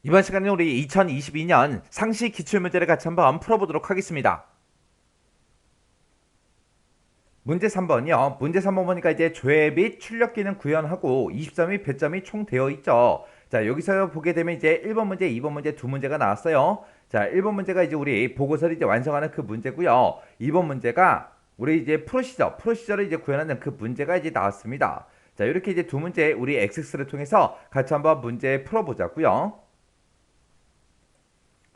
이번 시간에 우리 2022년 상시 기출문제를 같이 한번 풀어보도록 하겠습니다. 문제 3번이요. 문제 3번 보니까 이제 조회 및 출력기는 구현하고 20점이 배점이 총 되어 있죠. 자, 여기서 보게 되면 이제 1번 문제, 2번 문제 두 문제가 나왔어요. 자, 1번 문제가 이제 우리 보고서를 이제 완성하는 그 문제고요. 2번 문제가 우리 이제 프로시저를 이제 구현하는 그 문제가 이제 나왔습니다. 자, 이렇게 이제 두 문제 우리 엑스를 통해서 같이 한번 문제 풀어보자고요.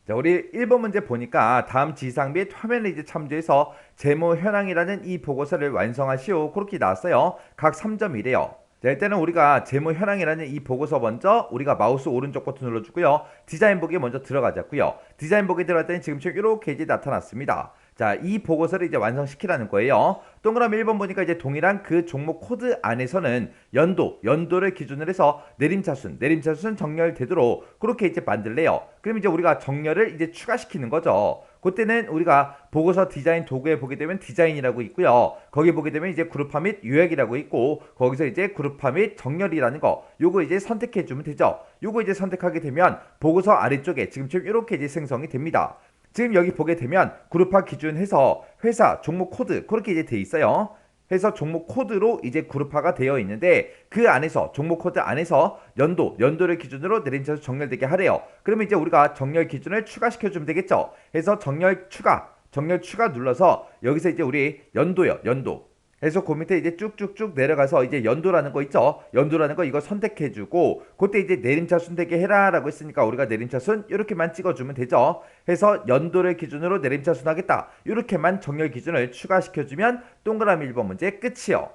자, 우리 1번 문제 보니까 다음 지상 및 화면을 이제 참조해서 제모 현황이라는 이 보고서를 완성하시오. 그렇게 나왔어요. 각 3점이래요. 자, 일단은 우리가 제모 현황이라는 이 보고서 먼저 우리가 마우스 오른쪽 버튼 눌러주고요. 디자인 보기에 먼저 들어가자고요. 디자인 보기에 들어갔더니 지금처럼 이렇게 이제 나타났습니다. 자, 이 보고서를 이제 완성시키라는 거예요. 동그라미 1번 보니까 이제 동일한 그 종목 코드 안에서는 연도를 기준으로 해서 내림차순 정렬되도록 그렇게 이제 만들래요. 그럼 이제 우리가 정렬을 이제 추가시키는 거죠. 그때는 우리가 보고서 디자인 도구에 보게 되면 디자인이라고 있고요. 거기 보게 되면 이제 그룹화 및 요약이라고 있고 거기서 이제 그룹화 및 정렬이라는 거 요거 이제 선택해 주면 되죠. 요거 이제 선택하게 되면 보고서 아래쪽에 지금처럼 이렇게 이제 생성이 됩니다. 지금 여기 보게 되면 그룹화 기준해서 회사 종목 코드 그렇게 이제 돼 있어요. 해서 종목 코드로 이제 그룹화가 되어 있는데 그 안에서 종목 코드 안에서 연도를 기준으로 내림차순 정렬되게 하래요. 그러면 이제 우리가 정렬 기준을 추가시켜 주면 되겠죠. 해서 정렬 추가 눌러서 여기서 이제 우리 연도 해서 그 밑에 이제 쭉쭉쭉 내려가서 이제 연도라는 거 있죠. 연도라는 거 이거 선택해주고 그때 이제 내림차순 되게 해라라고 했으니까 우리가 내림차순 이렇게만 찍어주면 되죠. 해서 연도를 기준으로 내림차순 하겠다. 이렇게만 정렬 기준을 추가시켜주면 동그라미 1번 문제 끝이요.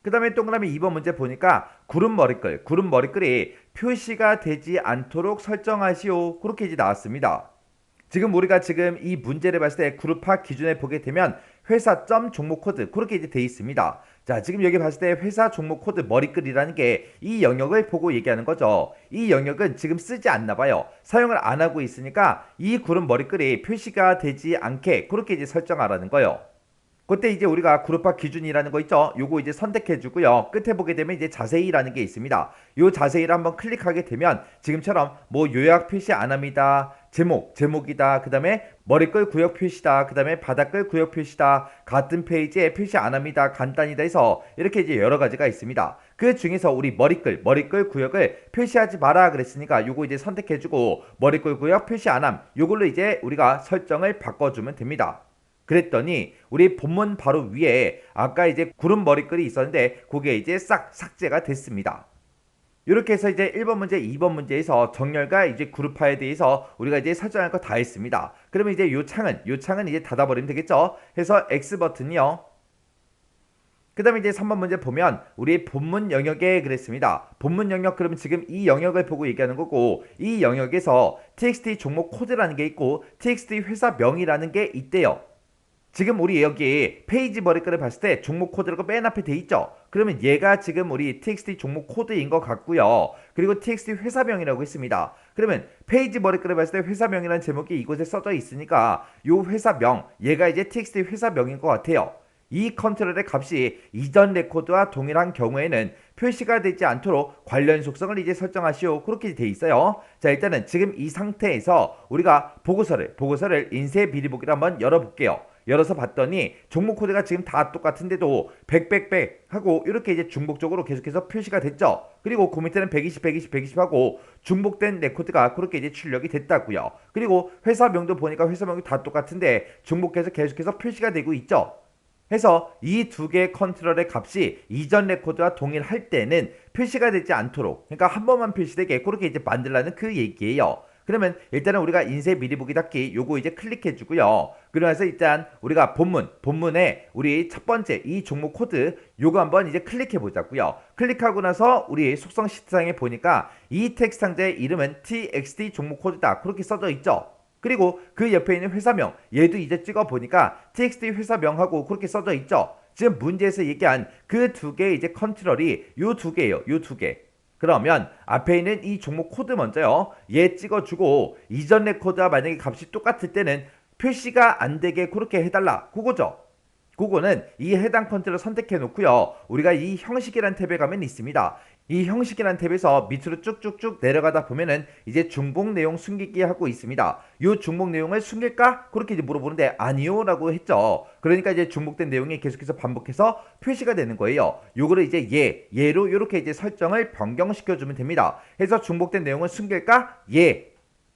그 다음에 동그라미 2번 문제 보니까 구름 머리글이 표시가 되지 않도록 설정하시오. 그렇게 이제 나왔습니다. 지금 우리가 지금 이 문제를 봤을 때 그룹화 기준에 보게 되면 회사점 종목 코드 그렇게 이제 돼 있습니다. 자, 지금 여기 봤을 때 회사 종목 코드 머리글이라는 게 이 영역을 보고 얘기하는 거죠. 이 영역은 지금 쓰지 않나 봐요. 사용을 안 하고 있으니까 이 구름 머리글이 표시가 되지 않게 그렇게 이제 설정하라는 거예요. 그때 이제 우리가 그룹화 기준이라는 거 있죠. 요거 이제 선택해 주고요. 끝에 보게 되면 이제 자세히라는 게 있습니다. 요 자세히를 한번 클릭하게 되면 지금처럼 뭐 요약 표시 안 합니다. 제목이다. 그 다음에 머리글 구역 표시다. 그 다음에 바닥글 구역 표시다. 같은 페이지에 표시 안 합니다. 간단히다 해서 이렇게 이제 여러 가지가 있습니다. 그 중에서 우리 머리글 구역을 표시하지 마라 그랬으니까 요거 이제 선택해주고 머리글 구역 표시 안 함. 요걸로 이제 우리가 설정을 바꿔주면 됩니다. 그랬더니 우리 본문 바로 위에 아까 이제 구름 머리글이 있었는데 그게 이제 싹 삭제가 됐습니다. 이렇게 해서 이제 1번 문제, 2번 문제에서 정렬과 이제 그룹화에 대해서 우리가 이제 설정할 거 다 했습니다. 그러면 이제 요 창은 이제 닫아버리면 되겠죠? 해서 X 버튼이요. 그 다음에 이제 3번 문제 보면 우리 본문 영역에 그랬습니다. 본문 영역 그러면 지금 이 영역을 보고 얘기하는 거고 이 영역에서 txt 종목 코드라는 게 있고 txt 회사명이라는 게 있대요. 지금 우리 여기 페이지 머리글을 봤을 때 종목 코드라고 맨 앞에 돼 있죠. 그러면 얘가 지금 우리 txt 종목 코드인 것 같고요. 그리고 txt 회사명이라고 했습니다. 그러면 페이지 머리글을 봤을 때 회사명이라는 제목이 이곳에 써져 있으니까 요 회사명 얘가 이제 txt 회사명인 것 같아요. 이 컨트롤의 값이 이전 레코드와 동일한 경우에는 표시가 되지 않도록 관련 속성을 이제 설정하시오. 그렇게 돼 있어요. 자, 일단은 지금 이 상태에서 우리가 보고서를 인쇄 미리 보기를 한번 열어볼게요. 열어서 봤더니 종목 코드가 지금 다 똑같은데도 100 하고 이렇게 이제 중복적으로 계속해서 표시가 됐죠. 그리고 그 밑에는 120 하고 중복된 레코드가 그렇게 이제 출력이 됐다고요. 그리고 회사명도 보니까 회사명이 다 똑같은데 중복해서 계속해서 표시가 되고 있죠. 해서 이 두 개의 컨트롤의 값이 이전 레코드와 동일할 때는 표시가 되지 않도록, 그러니까 한 번만 표시되게 그렇게 이제 만들라는 그 얘기예요. 그러면 일단은 우리가 인쇄 미리 보기 닫기 요거 이제 클릭해 주고요. 그러면서 일단 우리가 본문에 우리 첫 번째 이 종목 코드 요거 한번 이제 클릭해 보자고요. 클릭하고 나서 우리 속성 시트상에 보니까 이 텍스트 상자의 이름은 txt 종목 코드다 그렇게 써져 있죠. 그리고 그 옆에 있는 회사명 얘도 이제 찍어 보니까 txt 회사명하고 그렇게 써져 있죠. 지금 문제에서 얘기한 그 두 개의 이제 컨트롤이 요 두 개예요. 요 두 개. 그러면 앞에 있는 이 종목 코드 먼저요. 얘 찍어주고 이전 레코드와 만약에 값이 똑같을 때는 표시가 안 되게 그렇게 해달라. 그거죠. 그거는 이 해당 컨트롤 선택해 놓고요. 우리가 이 형식이란 탭에 가면 있습니다. 이 형식이란 탭에서 밑으로 쭉쭉쭉 내려가다 보면은 이제 중복 내용 숨기기 하고 있습니다. 이 중복 내용을 숨길까? 그렇게 이제 물어보는데 아니요 라고 했죠. 그러니까 이제 중복된 내용이 계속해서 반복해서 표시가 되는 거예요. 요거를 이제 얘로 이렇게 이제 설정을 변경시켜 주면 됩니다. 해서 중복된 내용을 숨길까?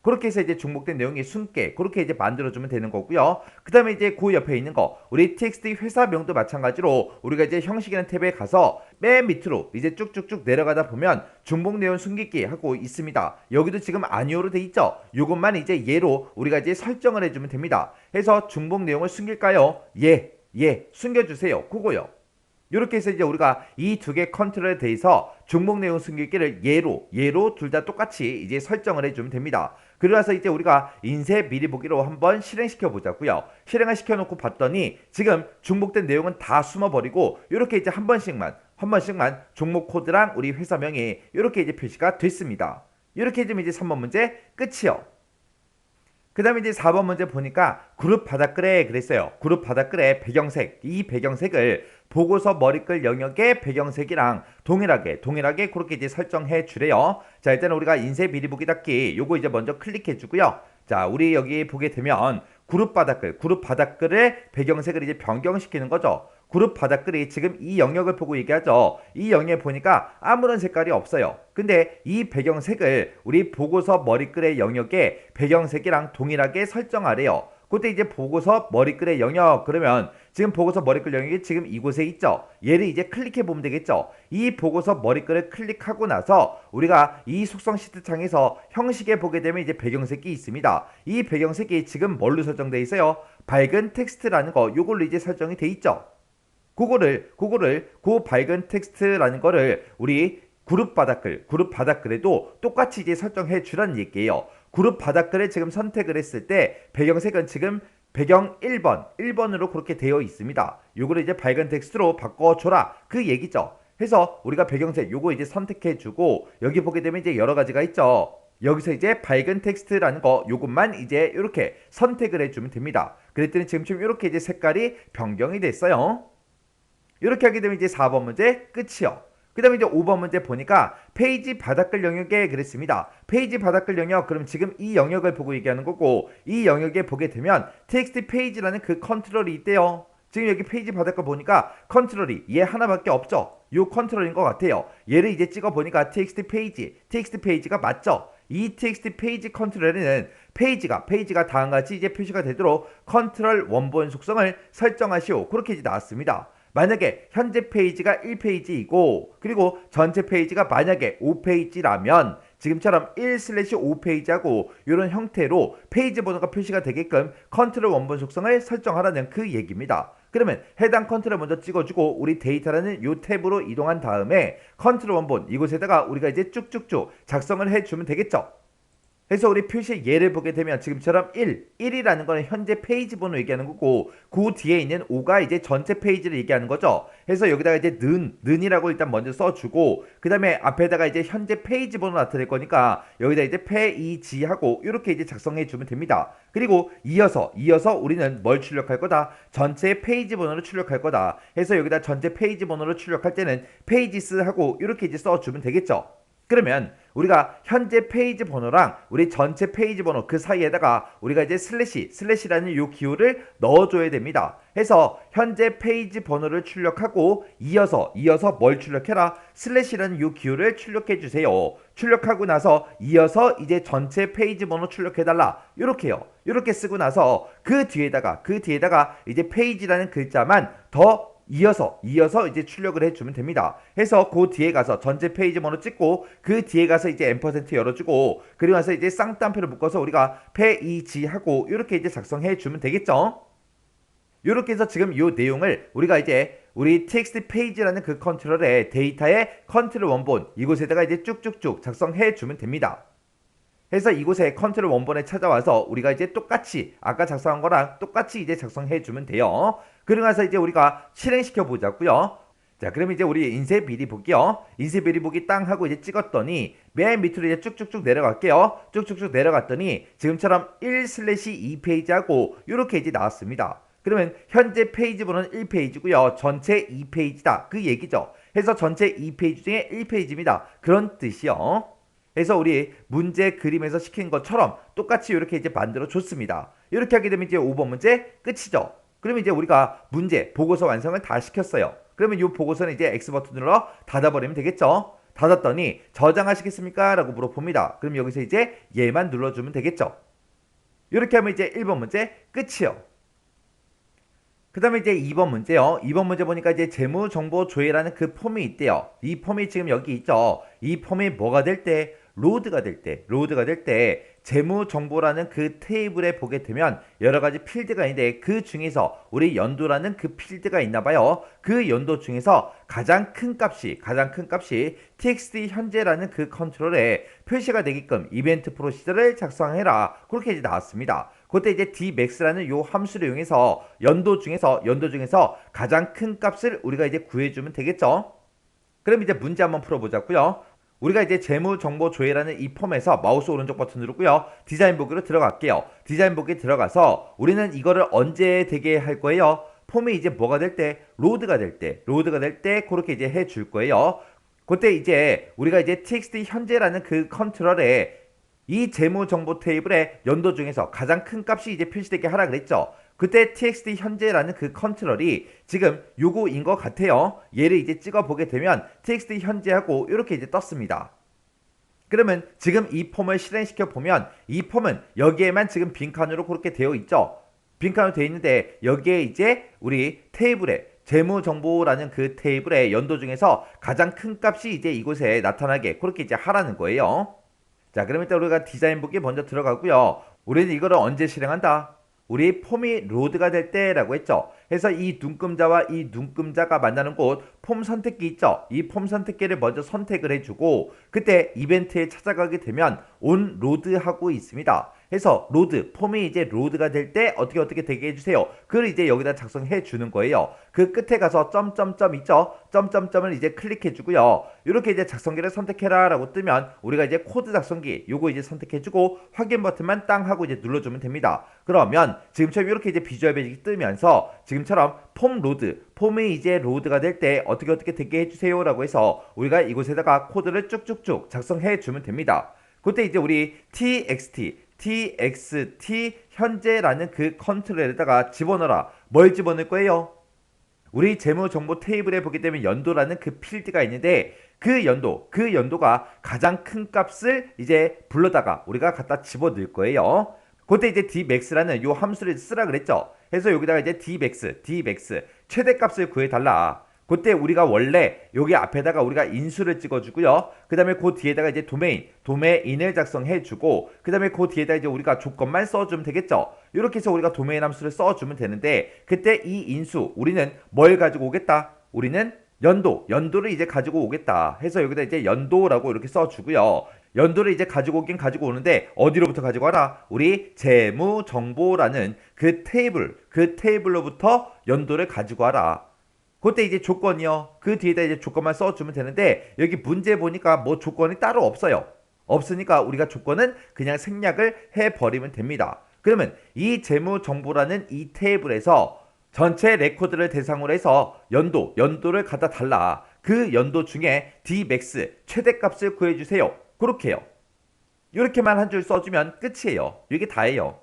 그렇게 해서 이제 중복된 내용이 숨게 그렇게 이제 만들어주면 되는 거고요. 그 다음에 이제 그 옆에 있는 거 우리 txt 회사명도 마찬가지로 우리가 이제 형식이라는 탭에 가서 맨 밑으로 이제 쭉쭉쭉 내려가다 보면 중복 내용 숨기기 하고 있습니다. 여기도 지금 아니오로 돼 있죠. 요것만 이제 얘로 우리가 이제 설정을 해주면 됩니다. 해서 중복 내용을 숨길까요? 숨겨주세요. 그거요. 이렇게 해서 이제 우리가 이 두 개 컨트롤에 대해서 중복 내용 숨기기를 얘로 둘 다 똑같이 이제 설정을 해주면 됩니다. 그러면서 이제 우리가 인쇄 미리 보기로 한번 실행시켜 보자고요. 실행을 시켜놓고 봤더니 지금 중복된 내용은 다 숨어버리고 이렇게 이제 한 번씩만 종목 코드랑 우리 회사명이 이렇게 이제 표시가 됐습니다. 이렇게 해주면 이제 3번 문제 끝이요. 그 다음에 이제 4번 문제 보니까 그룹 바닥글에 그랬어요. 그룹 바닥글의 배경색, 이 배경색을 보고서 머리글 영역의 배경색이랑 동일하게 그렇게 이제 설정해 주래요. 자, 일단은 우리가 인쇄 미리 보기 닫기 요거 이제 먼저 클릭해 주고요. 자, 우리 여기 보게 되면 그룹 바닥글의 배경색을 이제 변경시키는 거죠. 그룹 바닥글이 지금 이 영역을 보고 얘기하죠. 이 영역에 보니까 아무런 색깔이 없어요. 근데 이 배경색을 우리 보고서 머리글의 영역에 배경색이랑 동일하게 설정하래요. 그때 이제 보고서 머리글의 영역 그러면 지금 보고서 머리글 영역이 지금 이곳에 있죠. 얘를 이제 클릭해 보면 되겠죠. 이 보고서 머리글을 클릭하고 나서 우리가 이 속성 시트 창에서 형식에 보게 되면 이제 배경색이 있습니다. 이 배경색이 지금 뭘로 설정되어 있어요? 밝은 텍스트라는 거 요걸로 이제 설정이 돼 있죠. 그거를 그 밝은 텍스트라는 거를 우리 그룹 바닥글에도 똑같이 이제 설정해 주라는 얘기예요. 그룹 바닥글을 지금 선택을 했을 때 배경색은 지금 배경 1번으로 그렇게 되어 있습니다. 요거를 이제 밝은 텍스트로 바꿔줘라 그 얘기죠. 해서 우리가 배경색 요거 이제 선택해 주고 여기 보게 되면 이제 여러 가지가 있죠. 여기서 이제 밝은 텍스트라는 거 요것만 이제 이렇게 선택을 해주면 됩니다. 그랬더니 지금 이렇게 이제 색깔이 변경이 됐어요. 이렇게 하게 되면 이제 4번 문제 끝이요. 그 다음에 이제 5번 문제 보니까 페이지 바닥글 영역에 그랬습니다. 페이지 바닥글 영역 그럼 지금 이 영역을 보고 얘기하는 거고 이 영역에 보게 되면 txt 페이지라는 그 컨트롤이 있대요. 지금 여기 페이지 바닥글 보니까 컨트롤이 얘 하나밖에 없죠. 요 컨트롤인 것 같아요. 얘를 이제 찍어 보니까 txt 페이지가 맞죠. 이 txt 페이지 컨트롤에는 페이지가 다음같이 이제 표시가 되도록 컨트롤 원본 속성을 설정하시오. 그렇게 이제 나왔습니다. 만약에 현재 페이지가 1페이지이고 그리고 전체 페이지가 만약에 5페이지라면 지금처럼 1/5페이지하고 이런 형태로 페이지 번호가 표시가 되게끔 컨트롤 원본 속성을 설정하라는 그 얘기입니다. 그러면 해당 컨트롤 먼저 찍어주고 우리 데이터라는 이 탭으로 이동한 다음에 컨트롤 원본 이곳에다가 우리가 이제 쭉쭉쭉 작성을 해주면 되겠죠. 그래서 우리 표시의 예를 보게 되면 지금처럼 1이라는 거는 현재 페이지 번호 얘기하는 거고 그 뒤에 있는 5가 이제 전체 페이지를 얘기하는 거죠. 그래서 여기다가 이제 는이라고 일단 먼저 써주고 그 다음에 앞에다가 이제 현재 페이지 번호 나타낼 거니까 여기다 이제 페이지하고 이렇게 이제 작성해 주면 됩니다. 그리고 이어서 우리는 뭘 출력할 거다? 전체 페이지 번호를 출력할 거다. 해서 여기다 전체 페이지 번호를 출력할 때는 페이지스하고 이렇게 이제 써주면 되겠죠. 그러면 우리가 현재 페이지 번호랑 우리 전체 페이지 번호 그 사이에다가 우리가 이제 슬래시라는 요 기호를 넣어줘야 됩니다. 해서 현재 페이지 번호를 출력하고 이어서 뭘 출력해라? 슬래시라는 요 기호를 출력해 주세요. 출력하고 나서 이어서 이제 전체 페이지 번호 출력해달라. 요렇게요. 요렇게 쓰고 나서 그 뒤에다가 이제 페이지라는 글자만 더 이어서 이제 출력을 해주면 됩니다. 해서 그 뒤에 가서 전체 페이지 번호 찍고 그 뒤에 가서 이제 앰퍼센트 열어주고 그리고 나서 이제 쌍따옴표를 묶어서 우리가 페이지하고 이렇게 이제 작성해 주면 되겠죠. 이렇게 해서 지금 이 내용을 우리가 이제 우리 txt 페이지라는 그 컨트롤에 데이터의 컨트롤 원본 이곳에다가 이제 쭉쭉쭉 작성해 주면 됩니다. 해서 이곳에 컨트롤 원본에 찾아와서 우리가 이제 똑같이 아까 작성한 거랑 똑같이 이제 작성해 주면 돼요. 그러고 나서 이제 우리가 실행시켜 보자고요. 자, 그럼 이제 우리 인쇄 미리 보기요. 인쇄 미리 보기 땅 하고 이제 찍었더니 맨 밑으로 이제 쭉쭉쭉 내려갈게요. 쭉쭉쭉 내려갔더니 지금처럼 1/2페이지하고 이렇게 이제 나왔습니다. 그러면 현재 페이지 번호는 1페이지고요. 전체 2페이지다. 그 얘기죠. 해서 전체 2페이지 중에 1페이지입니다. 그런 뜻이요. 해서 우리 문제 그림에서 시킨 것처럼 똑같이 이렇게 이제 만들어 줬습니다. 이렇게 하게 되면 이제 5번 문제 끝이죠. 그러면 이제 우리가 문제 보고서 완성을 다 시켰어요. 그러면 이 보고서는 이제 X 버튼 눌러 닫아버리면 되겠죠. 닫았더니 저장하시겠습니까? 라고 물어봅니다. 그럼 여기서 이제 얘만 눌러주면 되겠죠. 이렇게 하면 이제 1번 문제 끝이요. 그 다음에 이제 2번 문제요. 2번 문제 보니까 이제 재무정보 조회라는 그 폼이 있대요. 이 폼이 지금 여기 있죠. 이 폼이 뭐가 될 때? 로드가 될 때 재무정보라는 그 테이블에 보게 되면 여러 가지 필드가 있는데 그 중에서 우리 연도라는 그 필드가 있나 봐요. 그 연도 중에서 가장 큰 값이 txt 현재라는 그 컨트롤에 표시가 되게끔 이벤트 프로시저를 작성해라. 그렇게 이제 나왔습니다. 그때 이제 dmax라는 요 함수를 이용해서 연도 중에서 가장 큰 값을 우리가 이제 구해주면 되겠죠. 그럼 이제 문제 한번 풀어보자고요. 우리가 이제 재무정보 조회라는 이 폼에서 마우스 오른쪽 버튼 누르고요. 디자인 보기로 들어갈게요. 디자인 보기 들어가서 우리는 이거를 언제 되게 할 거예요? 폼이 이제 뭐가 될 때? 로드가 될 때 그렇게 이제 해줄 거예요. 그때 이제 우리가 이제 txt 현재라는 그 컨트롤에 이 재무정보 테이블의 연도 중에서 가장 큰 값이 이제 표시되게 하라 그랬죠. 그때 txt 현재라는 그 컨트롤이 지금 요거인 것 같아요. 얘를 이제 찍어 보게 되면 txt 현재하고 이렇게 이제 떴습니다. 그러면 지금 이 폼을 실행시켜 보면 이 폼은 여기에만 지금 빈칸으로 그렇게 되어 있죠. 빈칸으로 되어 있는데 여기에 이제 우리 테이블에 재무정보라는 그 테이블의 연도 중에서 가장 큰 값이 이제 이곳에 나타나게 그렇게 이제 하라는 거예요. 자, 그럼 일단 우리가 디자인 보기 먼저 들어가고요. 우리는 이거를 언제 실행한다? 우리 폼이 로드가 될 때라고 했죠. 그래서 이 눈금자와 이 눈금자가 만나는 곳 폼 선택기 있죠. 이 폼 선택기를 먼저 선택을 해주고 그때 이벤트에 찾아가게 되면 온 로드하고 있습니다. 해서 로드 폼이 이제 로드가 될 때 어떻게 되게 해주세요. 그걸 이제 여기다 작성해 주는 거예요. 그 끝에 가서 점점점 있죠. 점점점을 이제 클릭해 주고요. 이렇게 이제 작성기를 선택해라 라고 뜨면 우리가 이제 코드 작성기 요거 이제 선택해 주고 확인 버튼만 땅 하고 이제 눌러주면 됩니다. 그러면 지금처럼 이렇게 이제 비주얼 베이직이 뜨면서 지금처럼 폼 로드 폼이 이제 로드가 될 때 어떻게 되게 해주세요 라고 해서 우리가 이곳에다가 코드를 쭉쭉쭉 작성해 주면 됩니다. 그때 이제 우리 txt 현재라는 그 컨트롤에다가 집어넣어라. 뭘 집어넣을 거예요? 우리 재무정보 테이블에 보게 되면 연도라는 그 필드가 있는데 그 연도가 가장 큰 값을 이제 불러다가 우리가 갖다 집어넣을 거예요. 그때 이제 dmax라는 요 함수를 쓰라 그랬죠. 그래서 여기다가 이제 dmax 최대값을 구해달라. 그때 우리가 원래 여기 앞에다가 우리가 인수를 찍어주고요. 그 다음에 그 뒤에다가 이제 도메인을 작성해주고 그 다음에 그 뒤에다 이제 우리가 조건만 써주면 되겠죠. 이렇게 해서 우리가 도메인 함수를 써주면 되는데 그때 이 인수 우리는 뭘 가지고 오겠다? 우리는 연도를 이제 가지고 오겠다 해서 여기다 이제 연도라고 이렇게 써주고요. 연도를 이제 가지고 오긴 가지고 오는데 어디로부터 가지고 와라? 우리 재무정보라는 그 테이블로부터 연도를 가지고 와라. 그때 이제 조건이요. 그 뒤에다 이제 조건만 써주면 되는데 여기 문제 보니까 뭐 조건이 따로 없어요. 없으니까 우리가 조건은 그냥 생략을 해버리면 됩니다. 그러면 이 재무정보라는 이 테이블에서 전체 레코드를 대상으로 해서 연도를 갖다 달라. 그 연도 중에 dmax 최대값을 구해주세요. 그렇게 해요. 이렇게만 한 줄 써주면 끝이에요. 이게 다예요.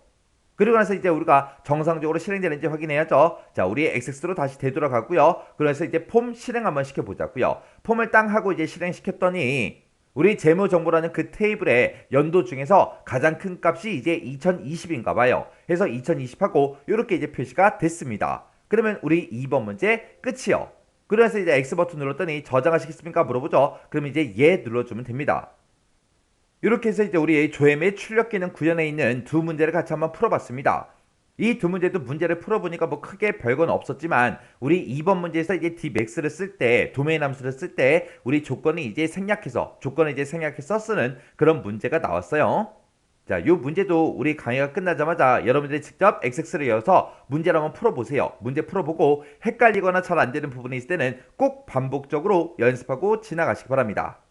그리고 나서 이제 우리가 정상적으로 실행되는지 확인해야죠. 자, 우리 XX로 다시 되돌아가고요. 그래서 이제 폼 실행 한번 시켜보자고요. 폼을 땅 하고 이제 실행시켰더니 우리 재무정보라는 그 테이블의 연도 중에서 가장 큰 값이 이제 2020인가 봐요. 그래서 2020하고 이렇게 이제 표시가 됐습니다. 그러면 우리 2번 문제 끝이요. 그래서 이제 X 버튼 눌렀더니 저장하시겠습니까? 물어보죠. 그럼 이제 예 눌러주면 됩니다. 이렇게 해서 이제 우리 조회 및 출력 기능 구현에 있는 두 문제를 같이 한번 풀어봤습니다. 이 두 문제도 문제를 풀어보니까 뭐 크게 별건 없었지만 우리 2번 문제에서 이제 dmax를 쓸 때 도메인 함수를 쓸 때 우리 조건을 이제 생략해서 쓰는 그런 문제가 나왔어요. 자, 이 문제도 우리 강의가 끝나자마자 여러분들이 직접 XX를 열어서 문제를 한번 풀어보세요. 문제 풀어보고 헷갈리거나 잘 안되는 부분이 있을 때는 꼭 반복적으로 연습하고 지나가시기 바랍니다.